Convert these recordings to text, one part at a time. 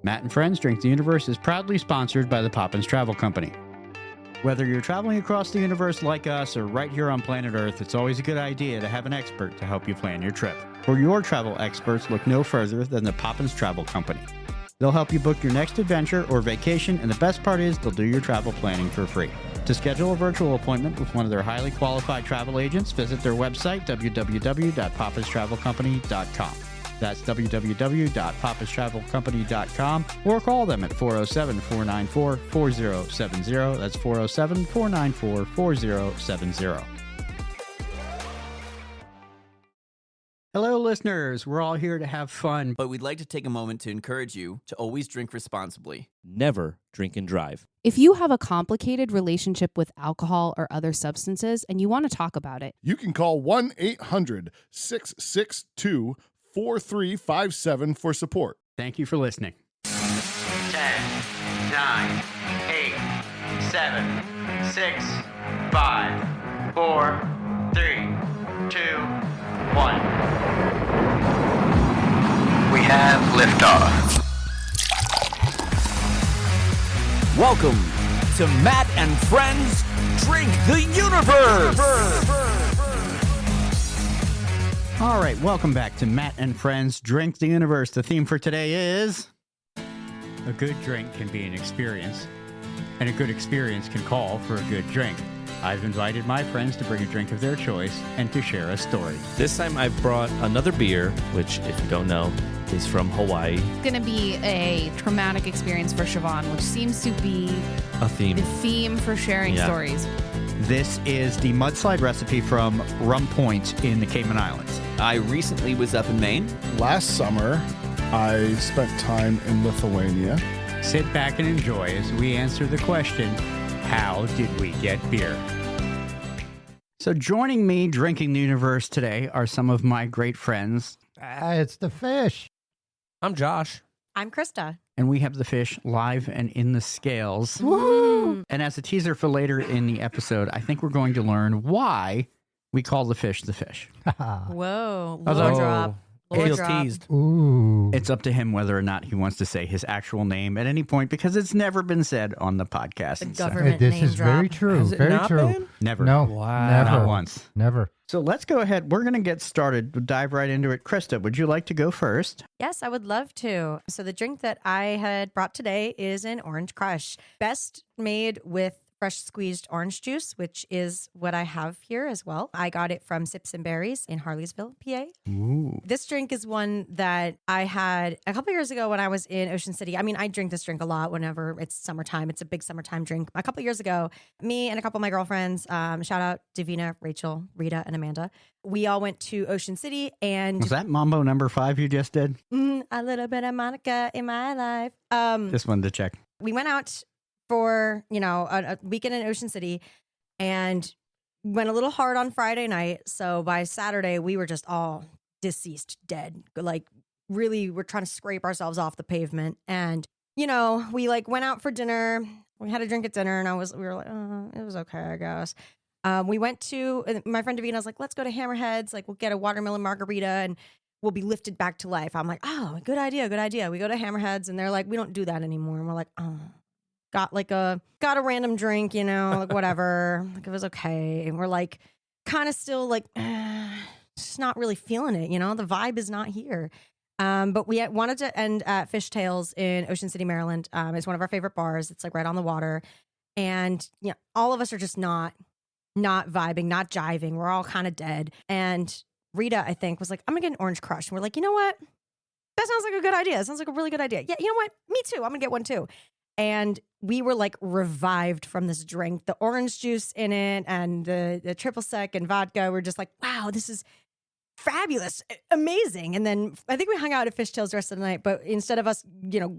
Matt and Friends Drink the Universe is proudly sponsored by the Poppins Travel Company. Whether you're traveling across the universe like us or right here on planet Earth, it's always a good idea to have an expert to help you plan your trip. For your travel experts, look no further than the Poppins Travel Company. They'll help you book your next adventure or vacation, and the best part is they'll do your travel planning for free. To schedule a virtual appointment with one of their highly qualified travel agents, visit their website, www.poppinstravelcompany.com. That's www.poppinstravelcompany.com, or call them at 407-494-4070. That's 407-494-4070. Hello, listeners. We're all here to have fun. But we'd like to take a moment to encourage you to always drink responsibly. Never drink and drive. If you have a complicated relationship with alcohol or other substances and you want to talk about it, you can call 1-800-662-4357 for support. Thank you for listening. 10, 9, 8, 7, 6, 5, 4, 3, 2, 1. We have liftoff. Welcome to Matt and Friends Drink the Universe! All right, welcome back to Matt and Friends Drink the Universe. The theme for today is a good drink can be an experience, and a good experience can call for a good drink. I've invited my friends to bring a drink of their choice and to share a story. This time I brought another beer, which, if you don't know, is from Hawaii. it's going to be a traumatic experience for Siobhan, which seems to be A theme. the theme for sharing stories. This is the mudslide recipe from Rum Point in the Cayman Islands. I recently was up in Maine. Last summer, I spent time in Lithuania. Sit back and enjoy as we answer the question, how did we get beer? So joining me drinking the universe today are some of my great friends, It's the fish. I'm Josh. I'm Christa. and we have the fish live and in the scales. Woo! And as a teaser for later in the episode, I think we're going to learn why we call the fish the fish. Whoa. How's Lore that? drop. Lore Feel drop. teased. Ooh. It's up to him whether or not he wants to say his actual name at any point because it's never been said on the podcast. The So- government This name is drop. very true. Has it Very not true. been? Never. No. Wow. Never. Not once. Never. So let's go ahead. We're going to get started. We'll dive right into it. Krista, would you like to go first? Yes, I would love to. So the drink that I had brought today is an orange crush. Best made with fresh squeezed orange juice, which is what I have here as well. I got it from Sips and Berries in Harleysville, PA. Ooh. This drink is one that I had a couple years ago when I was in Ocean City. I mean, I drink this drink a lot whenever it's summertime. It's a big summertime drink. A couple years ago, me and a couple of my girlfriends, shout out Davina, Rachel, Rita, and Amanda. We all went to Ocean City and Was that Mambo number 5 you just did? a little bit of Monica in my life. Just wanted to check. We went out for, a weekend in Ocean City and went a little hard on Friday night. So by Saturday, we were just all deceased, dead. Like really, we're trying to scrape ourselves off the pavement. And, we went out for dinner. We had a drink at dinner and we were like, it was okay, I guess. We went to, my friend Davina was like, let's go to Hammerheads. Like we'll get a watermelon margarita and we'll be lifted back to life. I'm like, oh, good idea. We go to Hammerheads and they're like, we don't do that anymore. And we're like, oh. Got a random drink, like whatever. Like it was okay. And we're like kind of still like just not really feeling it, the vibe is not here. But we wanted to end at Fishtails in Ocean City, Maryland. It's one of our favorite bars. It's like right on the water. And all of us are just not vibing, not jiving. We're all kind of dead. And Rita, I think, was like, I'm gonna get an orange crush. And we're like, you know what? That sounds like a good idea. That sounds like a really good idea. Yeah, you know what? Me too. I'm gonna get one too. And we were like revived from this drink, the orange juice in it and the triple sec and vodka. We're just like, wow, this is fabulous, amazing. And then I think we hung out at Fishtails the rest of the night, but instead of us,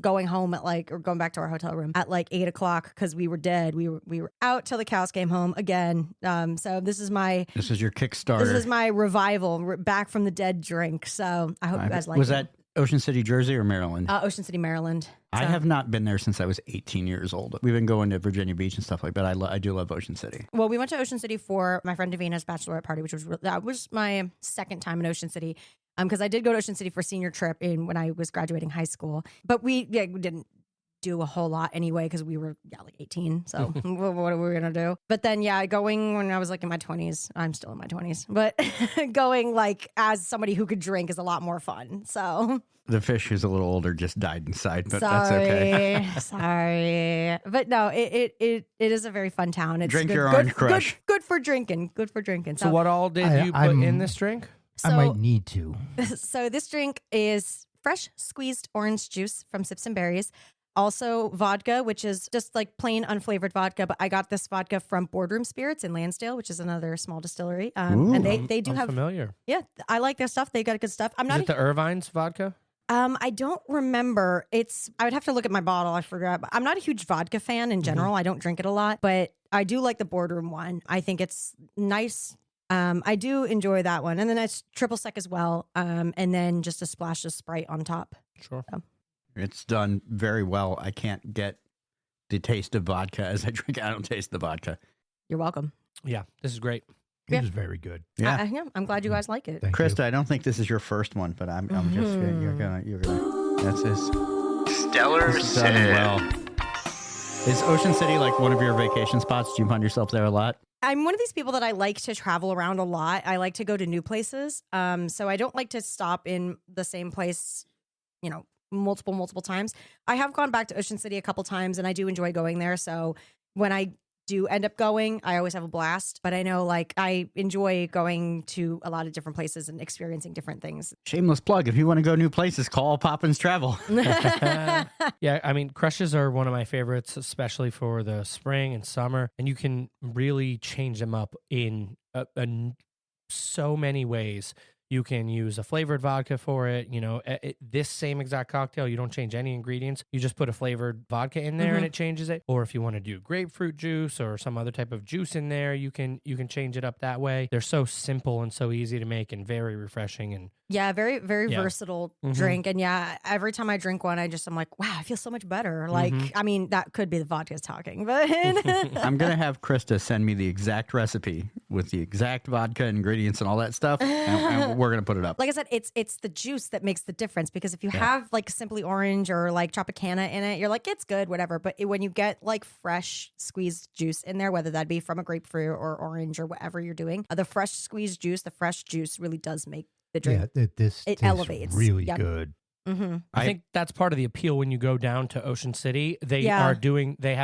going home at or going back to our hotel room at 8 o'clock because we were dead, we were out till the cows came home again. So this is your Kickstarter. This is my revival, back from the dead drink. So I hope you guys like it. Was that Ocean City, Jersey or Maryland? Ocean City, Maryland. I have not been there since I was 18 years old. We've been going to Virginia Beach and stuff like that. I do love Ocean City. Well, we went to Ocean City for my friend Davina's bachelorette party, which was that was my second time in Ocean City. Because I did go to Ocean City for senior trip when I was graduating high school, but we didn't do a whole lot anyway because we were like 18. So what are we gonna do? But then going when I was like in my 20s, I'm still in my 20s, but going like as somebody who could drink is a lot more fun. So The fish who's a little older just died inside, but sorry, that's okay. sorry. But no, it is a very fun town. It's Drink good, your good, Orange Crush. Good for drinking. Good for drinking. So what all did you put in this drink? I might need to. So this drink is fresh squeezed orange juice from Sips and Berries. Also vodka, which is just like plain unflavored vodka. But I got this vodka from Boardroom Spirits in Lansdale, which is another small distillery. And they do I'm have familiar. Yeah, I like their stuff. They got good stuff. Is it the Irvine's vodka? I don't remember. I would have to look at my bottle. I forgot. But I'm not a huge vodka fan in general. I don't drink it a lot, but I do like the Boardroom one. I think it's nice. I do enjoy that one. And then it's triple sec as well. And then just a splash of Sprite on top. Sure. So. It's done very well. I can't get the taste of vodka as I drink. I don't taste the vodka. You're welcome. Yeah, this is great. It is very good. Yeah. I'm glad you guys like it. Thank Krista, you. I don't think this is your first one, but I'm just gonna you're gonna that's this. Stellar This is done City. well. Is Ocean City like one of your vacation spots? Do you find yourself there a lot? I'm one of these people that I like to travel around a lot. I like to go to new places. So I don't like to stop in the same place, multiple times. I have gone back to Ocean City a couple times and I do enjoy going there. So when I do end up going, I always have a blast. But I know I enjoy going to a lot of different places and experiencing different things. Shameless plug. If you want to go new places, call Poppins Travel. Yeah, I mean, crushes are one of my favorites, especially for the spring and summer. And you can really change them up in so many ways. You can use a flavored vodka for it. This same exact cocktail, you don't change any ingredients. You just put a flavored vodka in there and it changes it. Or if you want to do grapefruit juice or some other type of juice in there, you can change it up that way. They're so simple and so easy to make and very refreshing. And yeah, very, very versatile drink. And every time I drink one, I'm like, wow, I feel so much better. I mean, that could be the vodka talking, but I'm going to have Krista send me the exact recipe with the exact vodka ingredients and all that stuff. And we're going to put it up. Like I said, it's the juice that makes the difference, because if you have like Simply Orange or like Tropicana in it, you're like, it's good, whatever. But when you get like fresh squeezed juice in there, whether that be from a grapefruit or orange or whatever you're doing, the fresh squeezed juice, the fresh juice really does make the drink. Yeah, this it tastes elevates. really Yeah. good. Mm-hmm. I think that's part of the appeal when you go down to Ocean City. They Yeah. have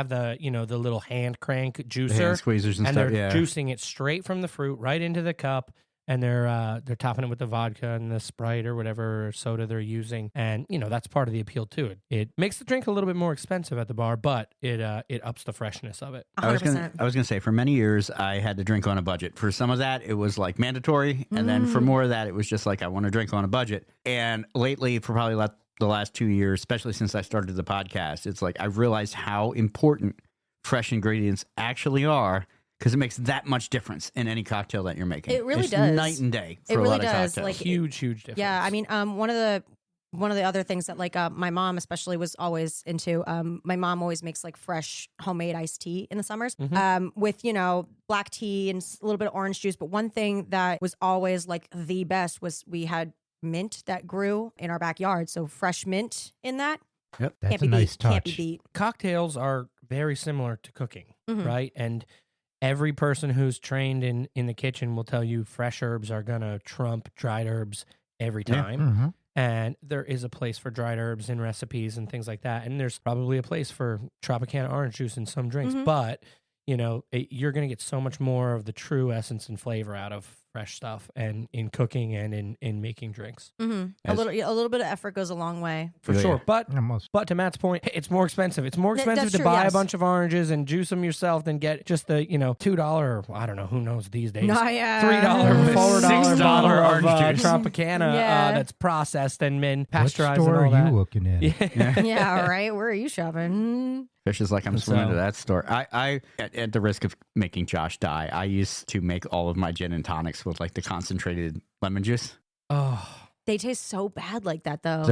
the the little hand crank juicer, Hand squeezers and stuff. they're Yeah. juicing it straight from the fruit right into the cup, and they're topping it with the vodka and the Sprite or whatever soda they're using, and that's part of the appeal to it. It makes the drink a little bit more expensive at the bar, but it ups the freshness of it. 100%. I was gonna say, for many years I had to drink on a budget. For some of that, it was like mandatory, and then for more of that, it was just like I want to drink on a budget. And lately, for probably the last 2 years, especially since I started the podcast, it's like I've realized how important fresh ingredients actually are, because it makes that much difference in any cocktail that you're making. It really It's does. night and day for It a really lot of does. cocktails. Like, Huge difference. Yeah, I mean, one of the other things that my mom especially was always into. My mom always makes like fresh homemade iced tea in the summers, with black tea and a little bit of orange juice. But one thing that was always like the best was we had mint that grew in our backyard, so fresh mint in that. Yep. That's Can't a be nice beat. Can't be touch. beat. Cocktails are very similar to cooking, Mhm. right? And every person who's trained in the kitchen will tell you fresh herbs are going to trump dried herbs every Yeah. time. Mhm. And there is a place for dried herbs in recipes and things like that. And there's probably a place for Tropicana orange juice in some drinks. Mhm. But, you're going to get so much more of the true essence and flavor out of fresh stuff and in cooking and in making drinks. Mm-hmm. A As- little bit of effort goes a long way. For Yeah. sure. But Almost. to Matt's point, it's more expensive. It's more That's expensive to true, buy yes. a bunch of oranges and juice them yourself than get just the, $2, I don't know, who knows these days. No, yeah. $3, $4 $6 bottle of orange juice. Tropicana Yeah. That's processed and been What pasteurized store and all are that. you looking at? Yeah. Yeah, right. Where are you shopping? Fish is like, I'm And swimming so- to that store. I at the risk of making Josh die, I used to make all of my gin and tonics with like the concentrated lemon juice. Oh. They taste so bad like that, though.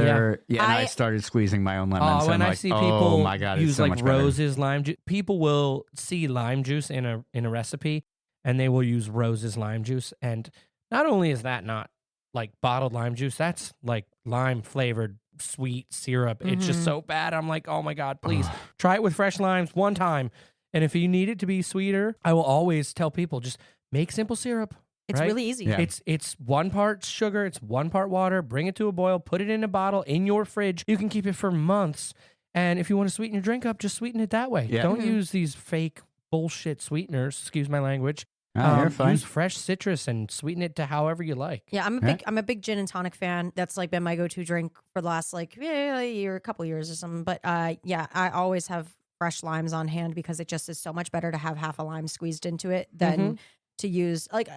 And I started squeezing my own lemons. When and I like, see oh people my God, it's use so like much better. Rose's lime juice, people will see lime juice in a recipe and they will use Rose's lime juice. And not only is that not like bottled lime juice, that's like lime flavored sweet syrup. It's just so bad. I'm like, oh my God, please try it with fresh limes one time. And if you need it to be sweeter, I will always tell people just make simple syrup. It's right? really easy. Yeah. It's 1 part sugar, it's 1 part water. Bring it to a boil, put it in a bottle in your fridge. You can keep it for months. And if you want to sweeten your drink up, just sweeten it that way. Yeah. Don't use these fake bullshit sweeteners. Excuse my language. Oh, you're fine. Use fresh citrus and sweeten it to however you like. Yeah, I'm a big gin and tonic fan. That's like been my go-to drink for the last like a couple years or something. But yeah, I always have fresh limes on hand because it just is so much better to have half a lime squeezed into it than to use like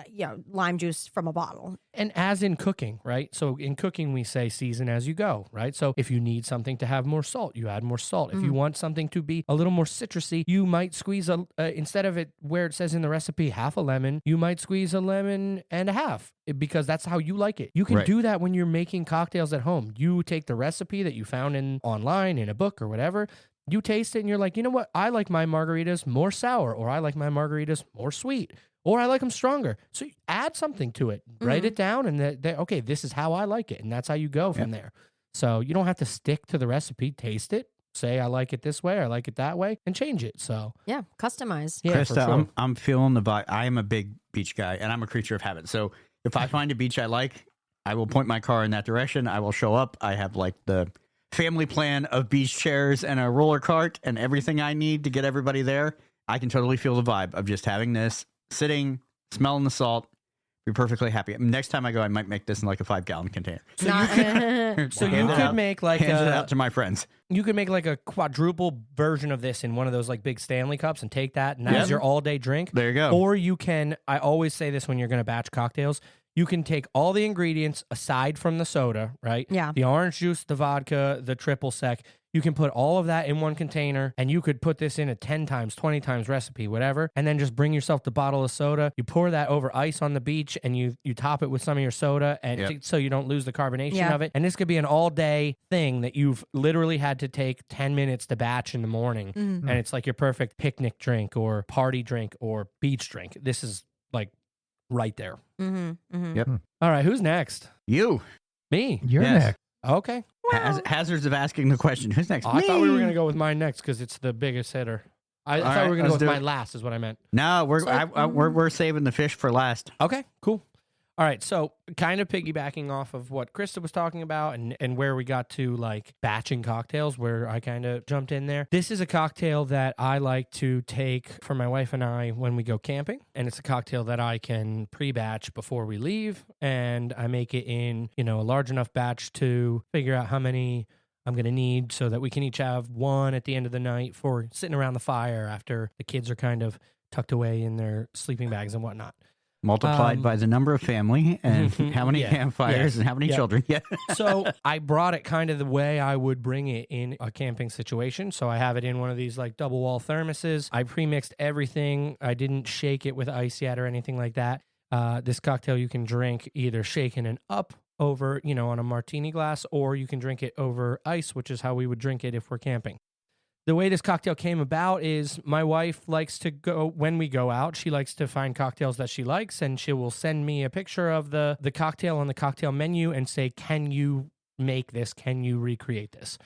lime juice from a bottle. And as in cooking, right? So in cooking, we say season as you go, right? So if you need something to have more salt, you add more salt. If you want something to be a little more citrusy, you might squeeze instead of it where it says in the recipe half a lemon, you might squeeze a lemon and a half because that's how you like it. You can do that when you're making cocktails at home. You take the recipe that you found online in a book or whatever. You taste it and you're like, you know what? I like my margaritas more sour, or I like my margaritas more sweet, or I like them stronger. So you add something to it, write it down, and okay, this is how I like it. And that's how you go from there. So you don't have to stick to the recipe, taste it, say, I like it this way, I like it that way, and change it. So Yeah, customize. yeah, for Christa, sure. I'm feeling the vibe. I am a big beach guy, and I'm a creature of habit. So if I find a beach I like, I will point my car in that direction. I will show up. I have like the family plan of beach chairs and a roller cart and everything I need to get everybody there. I can totally feel the vibe of just having this, sitting, smelling the salt, be perfectly happy. Next time I go, I might make this in like a 5-gallon container. So you could make like hand it out to my friends. you could make like a quadruple version of this in one of those like big Stanley cups and take that and as your all day drink. There you go. Or you can, I always say this when you're going to batch cocktails, you can take all the ingredients aside from the soda, right? Yeah. The orange juice, the vodka, the triple sec. You can put all of that in one container and you could put this in a 10 times, 20 times recipe, whatever. And then just bring yourself the bottle of soda. You pour that over ice on the beach and you top it with some of your soda and so you don't lose the carbonation of it. And this could be an all day thing that you've literally had to take 10 minutes to batch in the morning. And it's like your perfect picnic drink or party drink or beach drink. This is like right there. Yep. All right. Who's next? You. Me. You're Yes. next. Okay. Hazards of asking the question. Who's next? I thought we were Me. going to go with mine next because it's the biggest hitter. I All thought right, we were going to go let's with do mine it. last is what I meant. No, we're saving the fish for last. Okay, cool. All right, so kind of piggybacking off of what Christa was talking about and where we got to like batching cocktails, where I kind of jumped in there. This is a cocktail that I like to take for my wife and I when we go camping. And it's a cocktail that I can pre-batch before we leave. And I make it in, a large enough batch to figure out how many I'm going to need so that we can each have one at the end of the night for sitting around the fire after the kids are kind of tucked away in their sleeping bags and whatnot. Multiplied by the number of family and how many Yeah. campfires and how many Yeah. children. Yeah. So I brought it kind of the way I would bring it in a camping situation. So I have it in one of these like double wall thermoses. I pre-mixed everything. I didn't shake it with ice yet or anything like that. This cocktail you can drink either shaken and up over, on a martini glass, or you can drink it over ice, which is how we would drink it if we're camping. The way this cocktail came about is my wife likes to go, when we go out, she likes to find cocktails that she likes, and she will send me a picture of the cocktail on the cocktail menu and say, can you make this? Can you recreate this?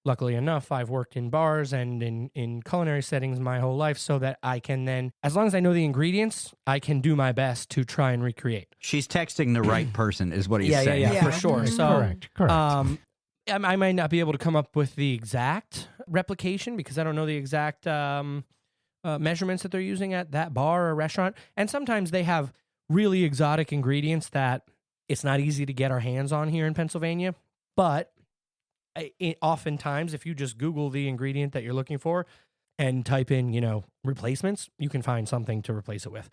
Luckily enough, I've worked in bars and in culinary settings my whole life so that I can then, as long as I know the ingredients, I can do my best to try and recreate. She's texting the right person is what he's saying. Yeah, for sure. So, Correct. I might not be able to come up with the exact replication because I don't know the exact measurements that they're using at that bar or restaurant. And sometimes they have really exotic ingredients that it's not easy to get our hands on here in Pennsylvania. But oftentimes, if you just Google the ingredient that you're looking for and type in, replacements, you can find something to replace it with.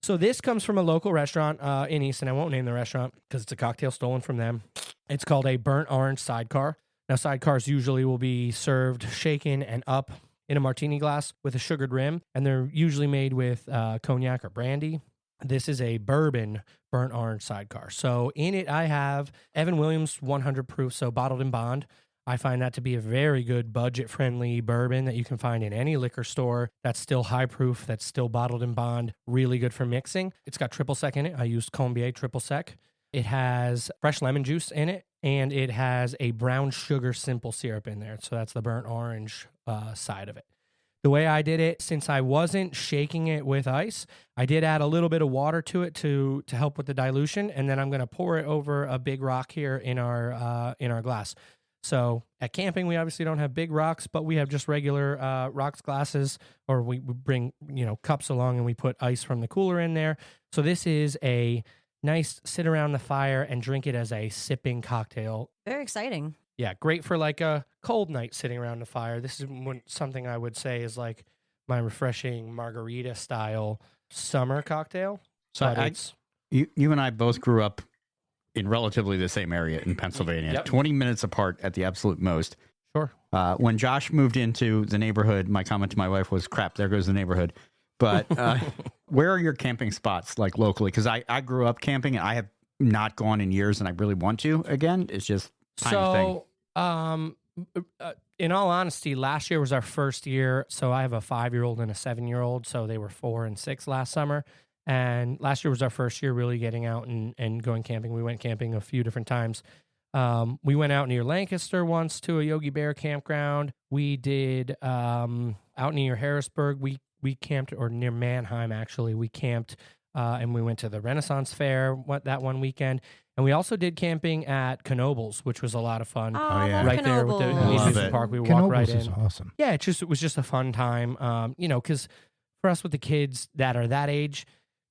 So this comes from a local restaurant in Easton. I won't name the restaurant because it's a cocktail stolen from them. It's called a burnt orange sidecar. Now, sidecars usually will be served shaken and up in a martini glass with a sugared rim, and they're usually made with cognac or brandy. This is a bourbon burnt orange sidecar. So in it, I have Evan Williams 100 proof, so bottled in bond. I find that to be a very good budget-friendly bourbon that you can find in any liquor store that's still high proof, that's still bottled in bond, really good for mixing. It's got triple sec in it. I used Combier triple sec. It has fresh lemon juice in it, and it has a brown sugar simple syrup in there. So that's the burnt orange side of it. The way I did it, since I wasn't shaking it with ice, I did add a little bit of water to it to help with the dilution, and then I'm going to pour it over a big rock here in our glass. So at camping, we obviously don't have big rocks, but we have just regular rocks glasses, or we bring cups along and we put ice from the cooler in there. So this is a nice sit around the fire and drink it as a sipping cocktail. Very exciting. Yeah, great for like a cold night sitting around the fire. This is something I would say is like my refreshing margarita style summer cocktail. So you and I both grew up in relatively the same area in Pennsylvania, Yep. 20 minutes apart at the absolute most. Sure. When Josh moved into the neighborhood, my comment to my wife was, crap, there goes the neighborhood. But where are your camping spots like locally? Because I grew up camping and I have not gone in years and I really want to again. It's just time thing. In all honesty, last year was our first year. So I have a 5-year-old and a 7-year-old. So they were 4 and 6 last summer. And last year was our first year really getting out and going camping. We went camping a few different times. We went out near Lancaster once to a Yogi Bear campground. We did out near Harrisburg. We camped, or near Mannheim, actually. We camped and we went to the Renaissance Fair that one weekend. And we also did camping at Knoebels, which was a lot of fun. Oh, yeah. Right there with the amusement park. We walked right in. Is awesome. Yeah, it was just a fun time. Because for us with the kids that are that age,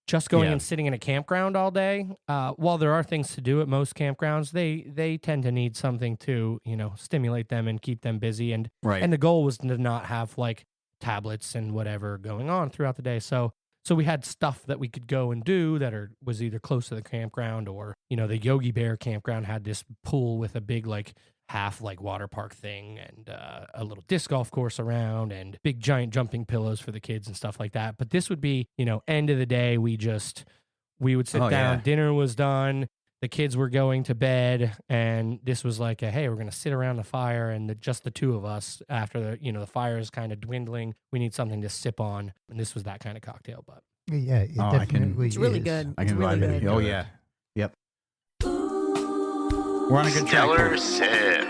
just going and sitting in a campground all day, while there are things to do at most campgrounds, they tend to need something to, stimulate them and keep them busy. And the goal was to not have like tablets and whatever going on throughout the day. So we had stuff that we could go and do that was either close to the campground or, the Yogi Bear campground had this pool with a big like half like water park thing and a little disc golf course around and big giant jumping pillows for the kids and stuff like that. But this would be, end of the day, we would sit down, yeah. dinner was done, the kids were going to bed, and this was like hey, we're going to sit around the fire and just the two of us after the fire is kind of dwindling. We need something to sip on. And this was that kind of cocktail, but Yeah, it definitely It's really is. good. I can It's really vibe it. good. Oh, yeah. Yep. We're on a good track. Stellar here. sip.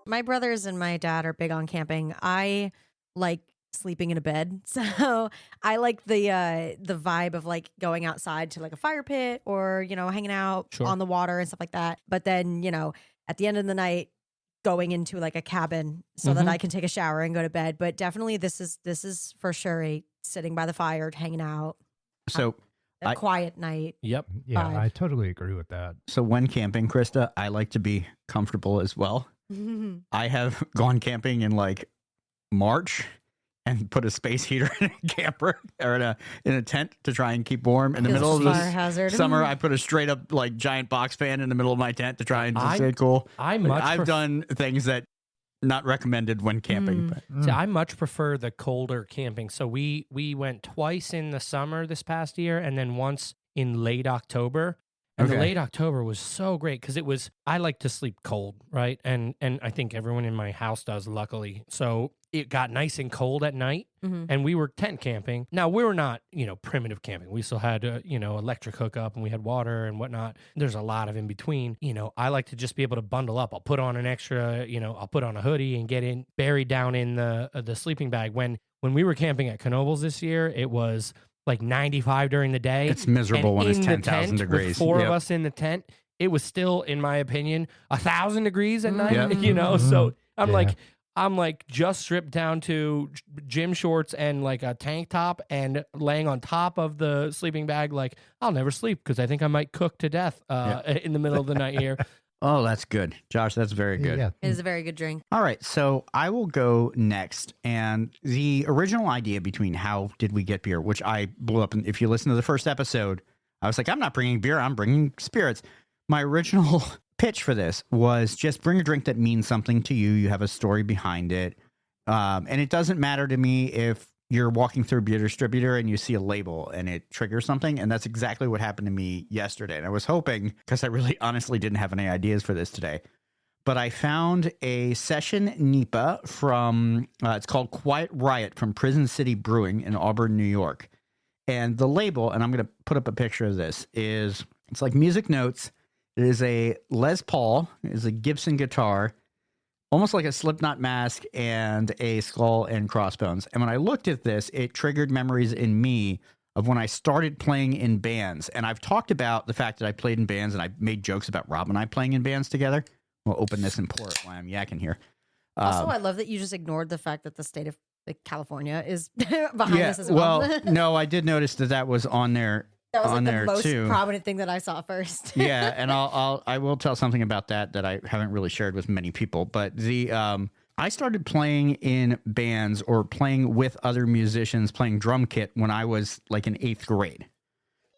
My brothers and my dad are big on camping. I like sleeping in a bed, so I like the vibe of like going outside to like a fire pit or hanging out Sure. on the water and stuff like that. But then at the end of the night, going into like a cabin so that I can take a shower and go to bed. But definitely, this is for sure a sitting by the fire, hanging out, So a quiet night. yep. Yeah, vibe. I totally agree with that. So when camping, Krista, I like to be comfortable as well. I have gone camping in like March and put a space heater in a camper or in a tent to try and keep warm. In the Feels middle of fire this hazard. summer, I put a straight up like giant box fan in the middle of my tent to try and stay cool. I've done things that not recommended when camping. But. See, I much prefer the colder camping. So we went twice in the summer this past year and then once in late October. And the late October was so great because I like to sleep cold, right? And I think everyone in my house does, luckily. So it got nice and cold at night and we were tent camping. Now, we were not, primitive camping. We still had, electric hookup and we had water and whatnot. There's a lot of in between. I like to just be able to bundle up. I'll put on an extra, I'll put on a hoodie and get buried down in the sleeping bag. When we were camping at Knoebels this year, it was like 95 during the day. It's miserable when it's 10,000 degrees. With four of us in the tent, it was still, in my opinion, 1,000 degrees at night. Yep. So I'm like just stripped down to gym shorts and like a tank top and laying on top of the sleeping bag. Like I'll never sleep because I think I might cook to death in the middle of the night here. Oh, that's good. Josh, that's very good. Yeah. It is a very good drink. All right, so I will go next. And the original idea between how did we get beer, which I blew up. And if you listen to the first episode, I was like, I'm not bringing beer, I'm bringing spirits. My original pitch for this was just bring a drink that means something to you. You have a story behind it. And it doesn't matter to me if you're walking through a beer distributor and you see a label and it triggers something. And that's exactly what happened to me yesterday. And I was hoping, because I really honestly didn't have any ideas for this today, but I found a session NEPA from, it's called Quiet Riot from Prison City Brewing in Auburn, New York. And the label, and I'm going to put up a picture of this, it's like music notes. It is a Les Paul, it is a Gibson guitar, almost like a Slipknot mask and a skull and crossbones. And when I looked at this, it triggered memories in me of when I started playing in bands. And I've talked about the fact that I played in bands, and I made jokes about Rob and I playing in bands together. We'll open this and pour it while I'm yakking here. Also, I love that you just ignored the fact that the state of California is behind this as well. Well, no, I did notice that was on there. That was on like there the most too. prominent thing that I saw first. Yeah, and I will tell something about that I haven't really shared with many people. But I started playing in bands or playing with other musicians, playing drum kit when I was like in 8th grade.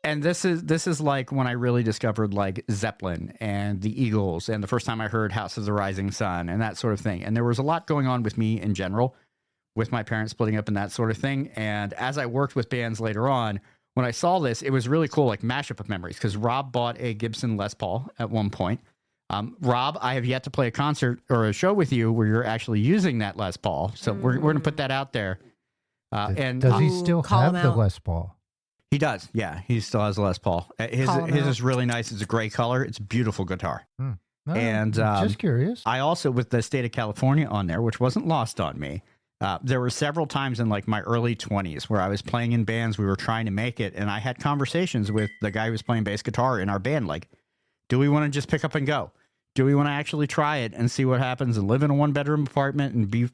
And this is like when I really discovered like Zeppelin and the Eagles, and the first time I heard House of the Rising Sun and that sort of thing. And there was a lot going on with me in general, with my parents splitting up and that sort of thing. And as I worked with bands later on, when I saw this, it was really cool, like mashup of memories, because Rob bought a Gibson Les Paul at one point. Rob, I have yet to play a concert or a show with you where you're actually using that Les Paul. So we're going to put that out there. And does he still call have him the out. Les Paul? He does. Yeah, he still has a Les Paul. His is really nice. It's a gray color. It's a beautiful guitar. No, And just curious. I also, with the state of California on there, which wasn't lost on me, there were several times in like my early 20s where I was playing in bands. We were trying to make it, and I had conversations with the guy who was playing bass guitar in our band. Like, do we want to just pick up and go? Do we want to actually try it and see what happens and live in a 1-bedroom apartment and be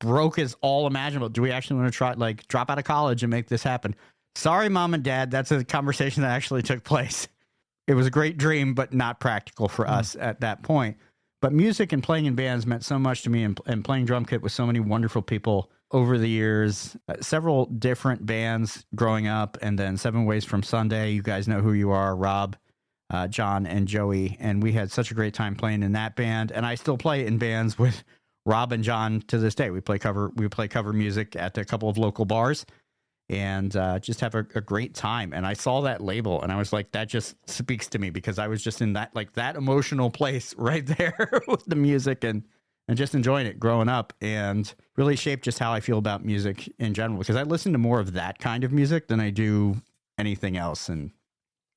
broke as all imaginable? Do we actually want to try, like, drop out of college and make this happen? Sorry, Mom and Dad. That's a conversation that actually took place. It was a great dream, but not practical for us at that point. But music and playing in bands meant so much to me, and playing drum kit with so many wonderful people over the years. Several different bands growing up, and then 7 Ways from Sunday. You guys know who you are, Rob, John, and Joey. And we had such a great time playing in that band. And I still play in bands with Rob and John to this day. We play cover music at a couple of local bars, and just have a great time. And I saw that label, and I was like, that just speaks to me, because I was just in that, like, that emotional place right there with the music and just enjoying it growing up, and really shaped just how I feel about music in general, because I listen to more of that kind of music than I do anything else. And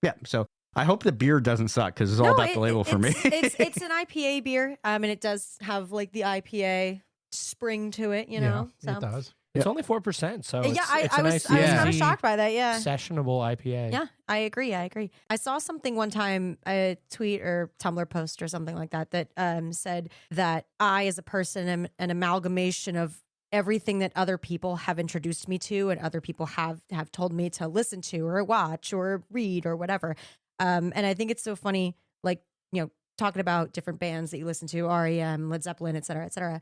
yeah, so I hope the beer doesn't suck, because it's all about the label for me. It's an IPA beer, and it does have like the IPA spring to it, you know? Yeah, it does. It's only 4%, so Yeah, it's I a was nice, kind of easy, shocked by that. Yeah, sessionable IPA. yeah, I agree. I saw something one time, a tweet or Tumblr post or something like that, that said that I, as a person, am an amalgamation of everything that other people have introduced me to, and other people have told me to listen to or watch or read or whatever. And I think it's so funny, like, you know, talking about different bands that you listen to, REM, Led Zeppelin, et cetera, et cetera.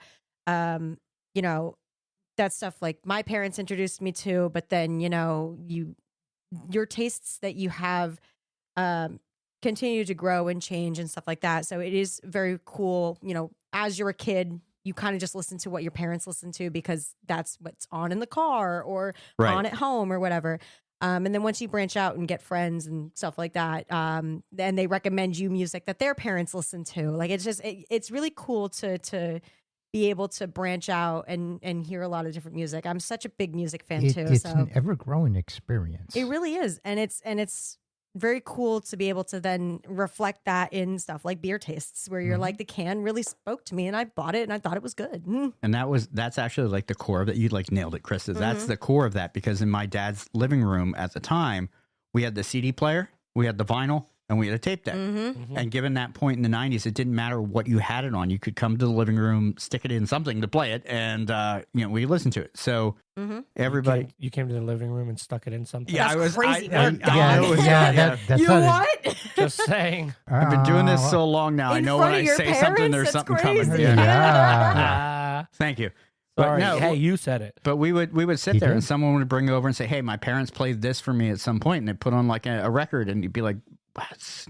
You know, that stuff, like, my parents introduced me to, but then, you know, your tastes that you have continue to grow and change and stuff like that. So it is very cool. You know, as you're a kid, you kind of just listen to what your parents listen to, because that's what's on in the car or on at home or whatever. And then once you branch out and get friends and stuff like that, then they recommend you music that their parents listen to. Like, it's just, it's really cool to be able to branch out and hear a lot of different music. I'm such a big music fan too. It's so an ever-growing experience. it really is. And it's very cool to be able to then reflect that in stuff like beer tastes, where you're like, the can really spoke to me, and I bought it and I thought it was good. And that's actually like the core of that. You like nailed it, Christa. That's the core of that, because in my dad's living room at the time, we had the CD player, we had the vinyl, and we had a tape deck. And given that point in the 90s, it didn't matter what you had it on. You could come to the living room, stick it in something to play it, and you know, we listened to it. So everybody, You came to the living room and stuck it in something. yeah, That's I was crazy. that's That's You not what? Just saying. I've been doing this so long now. I In know front when of I your say parents? something, there's That's something coming. crazy. Yeah. Thank you. But Sorry. no, Hey, you said it. but we would sit He there, did. and someone would bring over and say, "Hey, my parents played this for me at some point," and they put on like a record, and you'd be like, "What?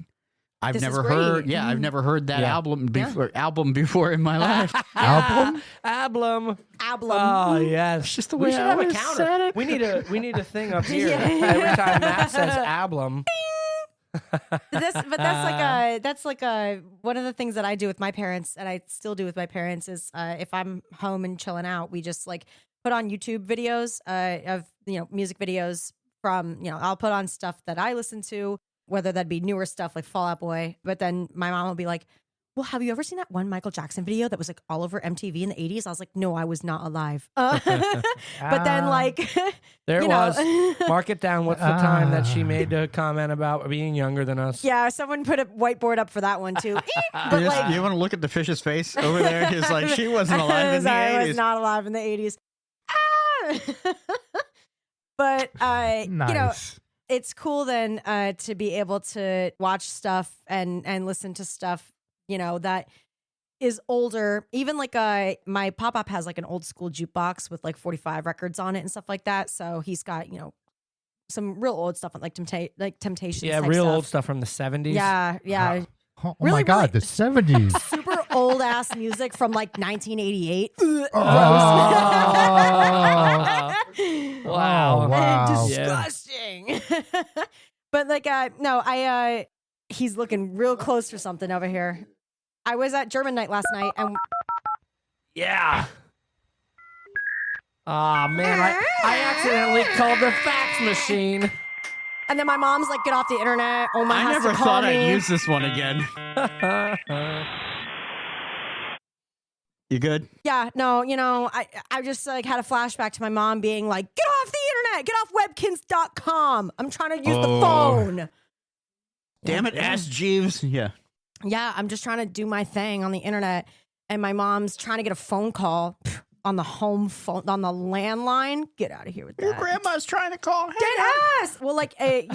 I've This is never great. heard. Yeah, I've never heard that Yeah. album before in my life." Album? Ablum. Ablum. Oh yes, It's just the we way should I have a always counter. said it. We need a thing up here Yeah. every time Matt says ablum. That's like a one of the things that I do with my parents, and I still do with my parents, is if I'm home and chilling out, we just like put on YouTube videos of, you know, music videos from, I'll put on stuff that I listen to, whether that'd be newer stuff like Fall Out Boy. But then my mom will be like, well, have you ever seen that one Michael Jackson video that was like all over MTV in the 80s? I was like, no, I was not alive. But then like, There it you know. was. Mark it down. What's the time that she made a comment about being younger than us? Yeah, someone put a whiteboard up for that one too. But like, You want to look at the fish's face over there? He's like, she wasn't alive in the I 80s. was not alive in the 80s. Ah! But Nice. it's cool then to be able to watch stuff and listen to stuff, that is older. Even like my pop-up has like an old school jukebox with like 45 records on it and stuff like that. So he's got, some real old stuff like Temptations. Yeah, type real stuff. old stuff from the 70s. Yeah. Oh Really, my God, really- the 70s. Super old ass music from like 1988. Wow. Oh, wow. Disgusting. But like, no, he's looking real close for something over here. I was at German night last night and Yeah. Ah man, I accidentally called the fax machine. then my mom's like, get off the internet. Oh my, I has never to call thought me. I'd use this one again. You good? Yeah, no, I just like had a flashback to my mom being like, get off the internet, get off webkins.com. I'm trying to use the Oh. phone. Damn it, Ask Jeeves. Yeah. Yeah, I'm just trying to do my thing on the internet. And my mom's trying to get a phone call on the home phone, on the landline. Get out of here with that. Your grandma's trying to call. Dead ass. Well, like, I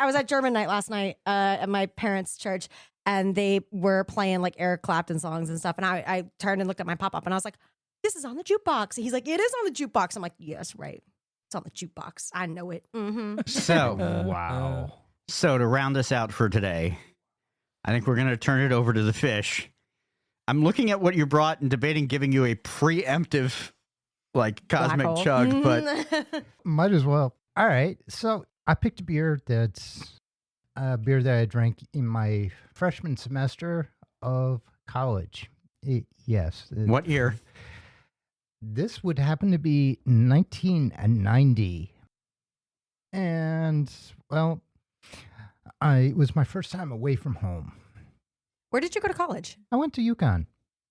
was at German night last night at my parents' church, and they were playing like Eric Clapton songs and stuff. And I turned and looked at my pop-up, and I was like, this is on the jukebox. He's like, it is on the jukebox. I'm like, yes, right. It's on the jukebox. I know it. Mm-hmm. So, Wow. so to round us out for today, I think we're going to turn it over to the fish. I'm looking at what you brought and debating giving you a preemptive, like, cosmic Black hole. chug, but Might as well. All right. So I picked a beer that's a beer that I drank in my freshman semester of college. Yes. what year? This would happen to be 1990. And, well, it was my first time away from home. Where did you go to college? I went to UConn.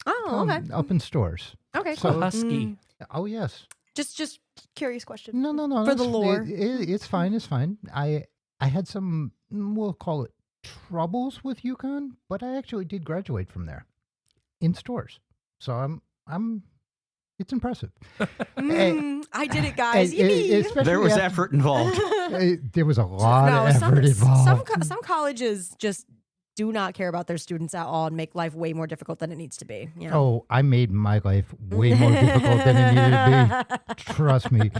Oh, okay. Up in stores. Okay, So- cool. Husky. Oh, yes. Just curious question. No. For the that's- lore. It's fine. It's fine. I had some, we'll call it troubles with UConn, but I actually did graduate from there in stores. So it's impressive. I did it, guys. And- Yippee. especially There was after- effort involved. There was a lot No, of effort involved. some colleges just do not care about their students at all and make life way more difficult than it needs to be. Oh, I made my life way more difficult than it needed to be. Trust me.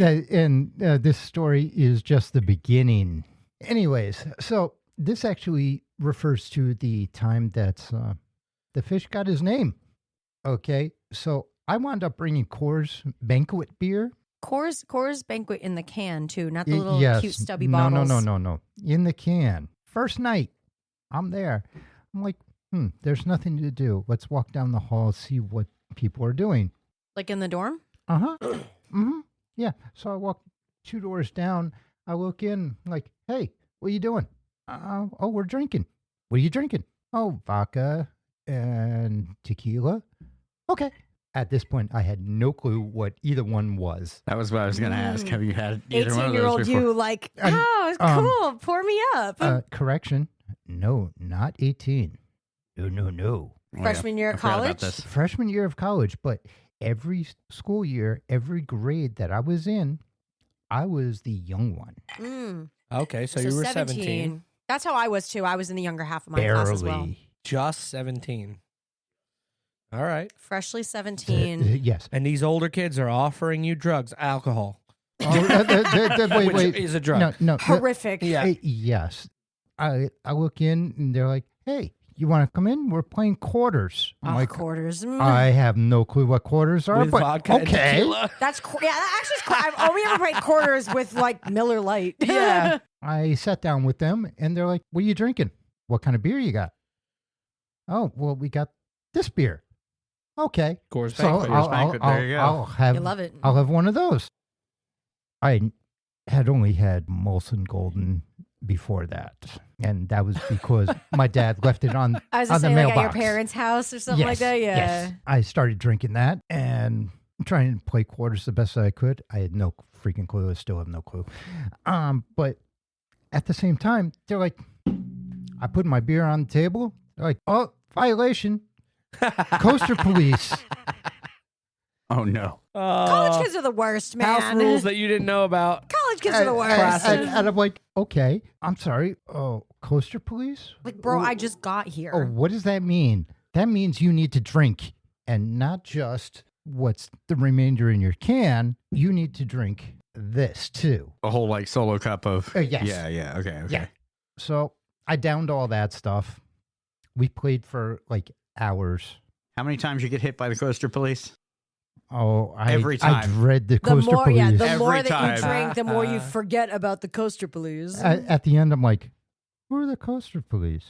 And this story is just the beginning. Anyways, so this actually refers to the time that the fish got his name. Okay, so I wound up bringing Coors Banquet beer. Coors Banquet in the can too, not the little Yes. cute stubby bottles. No. In the can. First night, I'm there. I'm like, there's nothing to do. Let's walk down the hall, see what people are doing. Like in the dorm? Uh-huh. Mm-hmm. Yeah. So I walk 2 doors down. I look in like, hey, what are you doing? Oh, we're drinking. What are you drinking? Oh, vodka and tequila. Okay. At this point, I had no clue what either one was. That was what I was going to ask. Have you had either one of those 18-year-old before? you like, And, oh, cool, pour me up. Correction. No, not 18. No. Oh, yeah. Freshman year I of forgot about college? this. Freshman year of college, but every school year, every grade that I was in, I was the young one. Mm. Okay, so you were 17. That's how I was too. I was in the younger half of my class as well. Barely. Just 17. All right. Freshly 17. Yes. And these older kids are offering you drugs, alcohol, Wait. which is a drug. No. Horrific. Yeah. Yes. I look in and they're like, hey, you want to come in? We're playing quarters. I'm like, Quarters. I have no clue what quarters are, With but vodka and okay. tequila. That actually is cool. I've only ever played quarters with like Miller Lite. Yeah. I sat down with them and they're like, what are you drinking? What kind of beer you got? Oh, well, we got this beer. Okay. Coors So Banquet. Coors Banquet, there you go. I'll have You love it. I'll have one of those. I had only had Molson Golden before that. And that was because my dad left it on, I was on just the saying, like at mailbox. your parents' house or something like that. Yeah. Yes. I started drinking that and trying to play quarters the best that I could. I had no freaking clue. I still have no clue. But at the same time, they're like, I put my beer on the table. They're like, oh, violation. Coaster police. Oh, no. College kids are the worst, man. House rules that you didn't know about. College kids are the worst. Classic. And I'm like, okay, I'm sorry. Oh, coaster police? Like, bro, I just got here. Oh, what does that mean? That means you need to drink, and not just what's the remainder in your can. You need to drink this too. A whole like solo cup of. Yes. Yeah. Okay. Yeah. So I downed all that stuff. We played for like hours. How many times you get hit by the coaster police? Oh, Every I time. dread the The coaster more, police. yeah, the Every more that time. you drink, the more you forget about the coaster police. At the end, I'm like, who are the coaster police?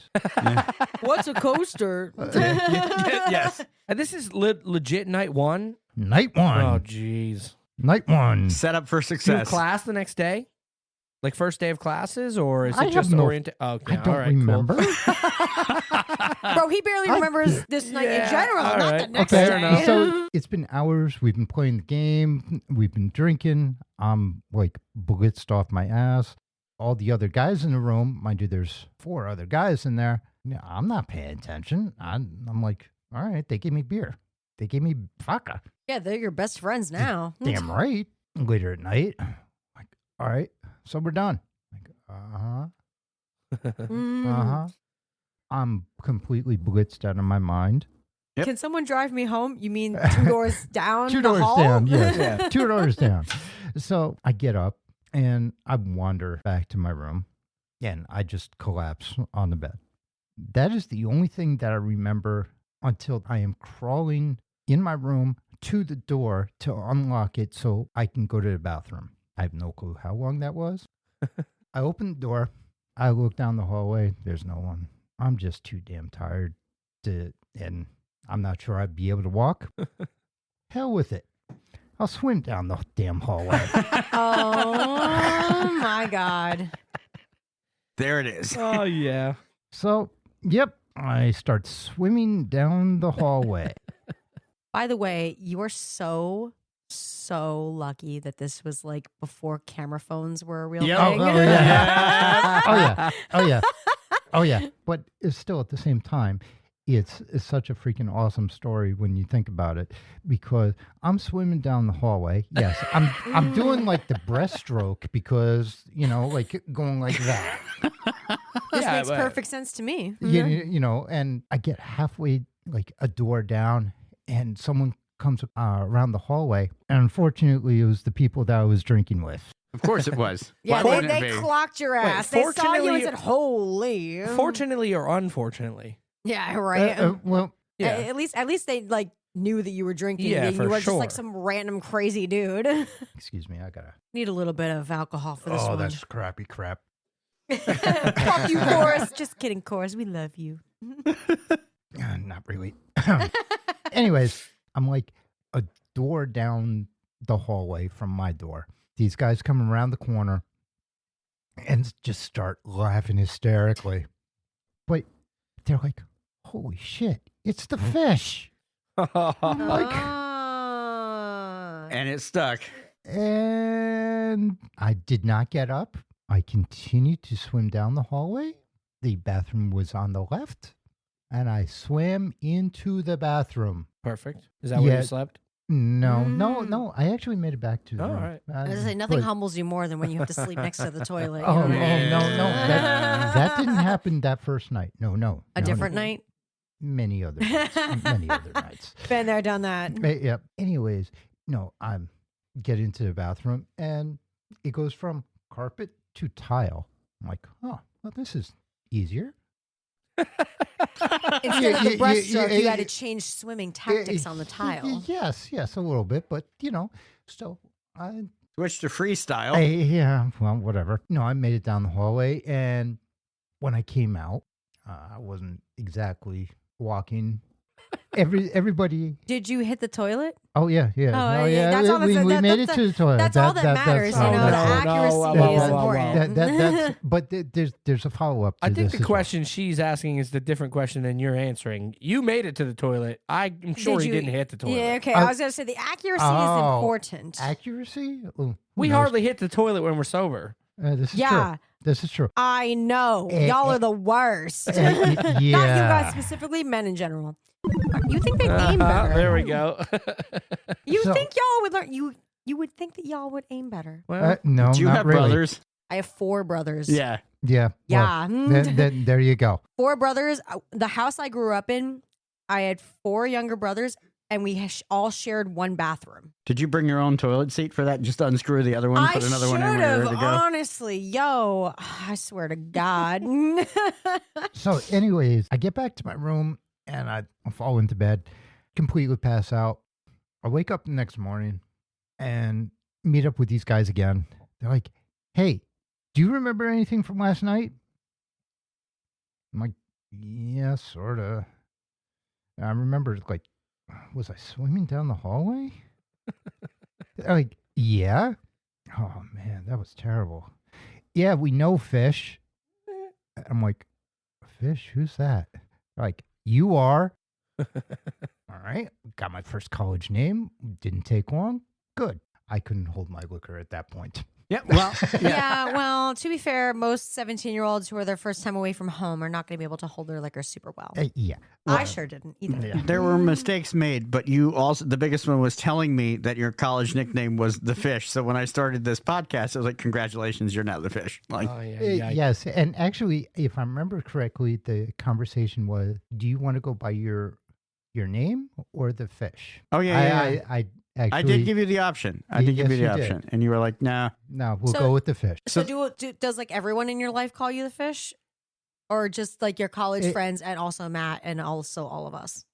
What's a coaster? Yes. And this is legit night one. Night one. Oh, jeez. Night one. Set up for Do you have success. class the next day? Like first day of classes, or is I it have just no- oriented? Oh, okay, I don't all right, remember. Cool. Bro, he barely remembers this night in Yeah, general, all not right. the next Fair day. enough. So it's been hours. We've been playing the game. We've been drinking. I'm like blitzed off my ass. All the other guys in the room, mind you, there's 4 other guys in there. Yeah, I'm not paying attention. I'm like, all right, they gave me beer. They gave me vodka. Yeah, they're your best friends now. Damn right. Later at night, like, all right, so we're done. Like, I'm completely blitzed out of my mind. Yep. Can someone drive me home? You mean 2 doors down 2 the doors hall? down, yes. 2 doors down. So I get up and I wander back to my room and I just collapse on the bed. That is the only thing that I remember until I am crawling in my room to the door to unlock it so I can go to the bathroom. I have no clue how long that was. I open the door. I look down the hallway. There's no one. I'm just too damn tired and I'm not sure I'd be able to walk. Hell with it. I'll swim down the damn hallway. Oh my God. There it is. Oh yeah. So, yep, I start swimming down the hallway. By the way, you are so lucky that this was like before camera phones were a real Yep. thing. Oh, yeah. Oh, yeah. Oh, yeah. Oh, yeah. But it's still at the same time, it's such a freaking awesome story when you think about it, because I'm swimming down the hallway. Yes, I'm doing like the breaststroke because, like going like that. This Yeah, makes but- perfect sense to me. You know, and I get halfway, like a door down, and someone comes around the hallway. And unfortunately, it was the people that I was drinking with. Of course it was. Yeah, Why they, wouldn't it they be? clocked your ass. They saw you and fortunately- said, "Holy!" Fortunately or unfortunately. Yeah, right. Well, Yeah. At least they like knew that you were drinking. Yeah, and you for were just like sure. some random crazy dude. excuse me, I gotta. Need a little bit of alcohol for this Oh, one. that's crappy crap. Fuck you, Chorus. Just kidding, Chorus. We love you. Not really. Anyways, I'm like a door down the hallway from my door. These guys come around the corner and just start laughing hysterically. But they're like, holy shit, it's the fish. I'm like, Ah. And it stuck. and I did not get up. I continued to swim down the hallway. The bathroom was on the left, and I swam into the bathroom. Perfect. Is that where Yeah. you slept? No. I actually made it back to the All room. right. I was gonna say nothing but- humbles you more than when you have to sleep next to the toilet. Oh, you know? no. That didn't happen that first night. No. A No, different no. night. Many other nights. Many other nights. Been there, done that. Yep. Anyways, I'm get into the bathroom and it goes from carpet to tile. I'm like, oh, well, this is easier. Instead of the breaststroke, you had to yeah. change swimming tactics on the tile. Yes, a little bit, but still, I Switch to freestyle. yeah, well, whatever. No, I made it down the hallway, and when I came out, I wasn't exactly walking everybody. Did you hit the toilet? Oh yeah. Oh, yeah. That's all we made it to the toilet. That's all that matters. all You know, that the matters. accuracy is important. That's, but there's a follow up. I think the question she's asking is the different question than you're answering. You made it to the toilet. I'm sure he didn't hit the toilet. Yeah, okay. I was going to say the accuracy is important. Accuracy? Oh, We hardly hit the toilet when we're sober. This is true. This is true. I know. Y'all are the worst. Yeah. Not you guys specifically, men in general. You think they aim better. There we go. You think y'all would learn. You would think that y'all would aim better. Well, no, Do you not have really. brothers? I have 4 brothers. Yeah. Yeah. Yeah. Well, then there you go. 4 brothers. The house I grew up in, I had 4 younger brothers, and we all shared one bathroom. Did you bring your own toilet seat for that? Just unscrew the other one, put another one in where you're ready to go? Honestly, yo, I swear to God. So, anyways, I get back to my room and I fall into bed, completely pass out. I wake up the next morning and meet up with these guys again. They're like, "Hey, do you remember anything from last night?" I'm like, "Yeah, sort of." I remember, like, was I swimming down the hallway? They're like, "Yeah." Oh, man, that was terrible. "Yeah, we know Fish." I'm like, "Fish? Who's that?" They're like, "You are." All right. Got my first college name. Didn't take long. Good. I couldn't hold my liquor at that point. Yeah. Well, Yeah, well, to be fair, most 17-year-olds who are their first time away from home are not going to be able to hold their liquor super well. Yeah. I sure didn't either. Yeah. there were mistakes made, but you also, the biggest one was telling me that your college nickname was The Fish. So when I started this podcast, I was like, congratulations, you're now The Fish. Like, Oh, yeah. Yes. And actually, if I remember correctly, the conversation was, do you want to go by your name or The Fish? oh, yeah. I actually, I did give you the option. I did give you the Yes, you option. And you were like, nah. No, we'll So- go with The Fish. So does like everyone in your life call you the Fish? Or just like your college friends and also Matt and also all of us?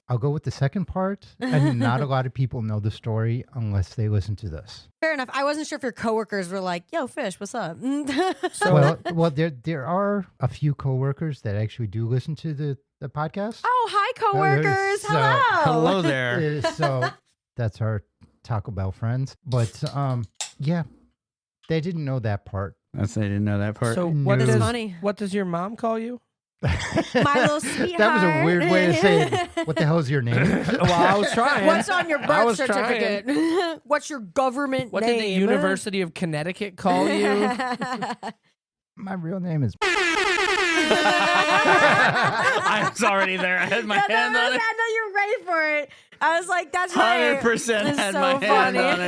I'll go with the second part. And not a lot of people know the story unless they listen to this. Fair enough. I wasn't sure if your coworkers were like, yo, Fish, what's up? Well, there are a few coworkers that actually do listen to the podcast. Oh, hi, coworkers. So- Hello. Hello there. So that's our Taco Bell friends. But yeah, they didn't know that part. I didn't know that part. So what That's does- funny. what does your mom call you? My little sweetheart. That was a weird way of saying, what the hell is your name? Well, I was trying. What's on your I birth was trying. certificate? What's your government What name? did the University of Connecticut call you? My real name is... I was already there. I had my hand on it. I know you're ready for it. I was like, that's right. 100% It's had so my hand funny. on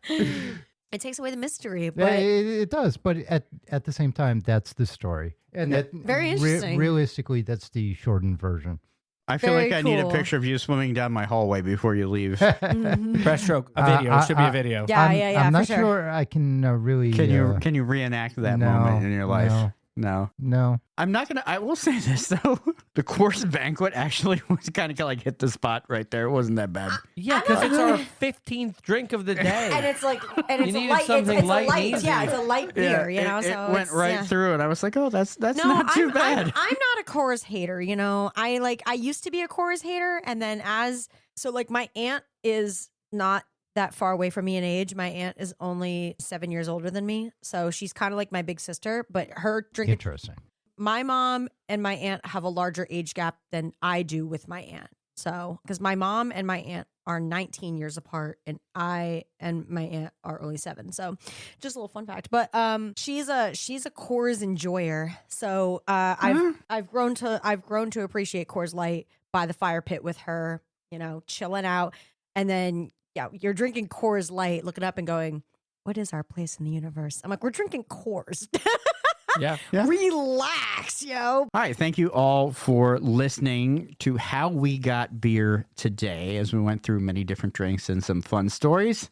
it. It takes away the mystery, Yeah, but it does, but at the same time, that's the story. And that Very interesting. Realistically, that's the shortened version. I feel Very like I need a cool. picture of you swimming down my hallway before you leave. Breaststroke. A video. It should be a video. Yeah, I'm for not sure. sure I can really... Can you reenact that no, moment in your life? no. No. I'm not gonna. I will say this though: the course banquet actually was kind of like hit the spot right there. It wasn't that bad. Yeah, because it's our 15th drink of the day. and it's like, and it's a needed light. something It's a light and light. easy. Yeah, it's a light beer. You know, it so went it's, right yeah. through, and I was like, "Oh, that's No, not too bad." I'm not a Coors hater. You know, I used to be a Coors hater, and then my aunt is not that far away from me in age. My aunt is only 7 years older than me, so she's kind of like my big sister. But her drinking. Interesting. My mom and my aunt have a larger age gap than I do with my aunt. So, because my mom and my aunt are 19 years apart, and I and my aunt are only 7. So, just a little fun fact. But she's a Coors enjoyer. So, I've grown to appreciate Coors Light by the fire pit with her. You know, chilling out, and then you're drinking Coors Light, looking up and going, "What is our place in the universe?" I'm like, "We're drinking Coors." Yeah. Relax, yo. All right, thank you all for listening to how we got beer today as we went through many different drinks and some fun stories.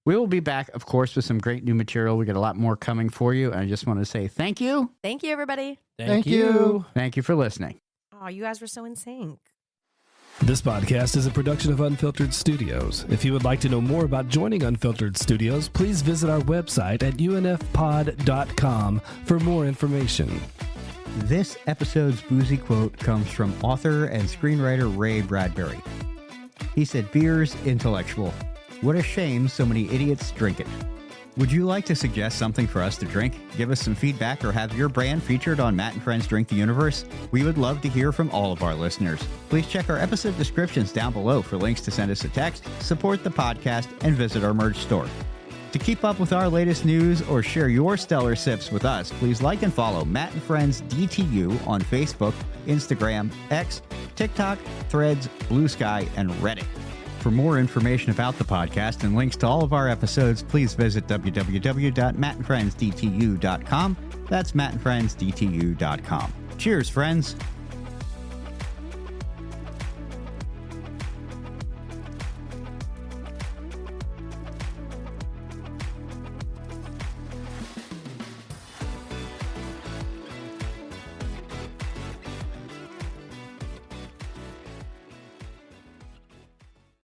We will be back, of course, with some great new material. We got a lot more coming for you, and I just want to say thank you. Thank you, everybody. Thank you. Thank you for listening. Oh, you guys were so in sync. This podcast is a production of Unfiltered Studios. If you would like to know more about joining Unfiltered Studios, please visit our website at unfpod.com for more information. This episode's boozy quote comes from author and screenwriter Ray Bradbury. He said, "Beer's intellectual. What a shame so many idiots drink it." Would you like to suggest something for us to drink? Give us some feedback or have your brand featured on Matt and Friends Drink the Universe? We would love to hear from all of our listeners. Please check our episode descriptions down below for links to send us a text, support the podcast, and visit our merch store. To keep up with our latest news or share your stellar sips with us, please like and follow Matt and Friends DTU on Facebook, Instagram, X, TikTok, Threads, Blue Sky, and Reddit. For more information about the podcast and links to all of our episodes, please visit www.mattandfriendsdtu.com. That's mattandfriendsdtu.com. Cheers, friends.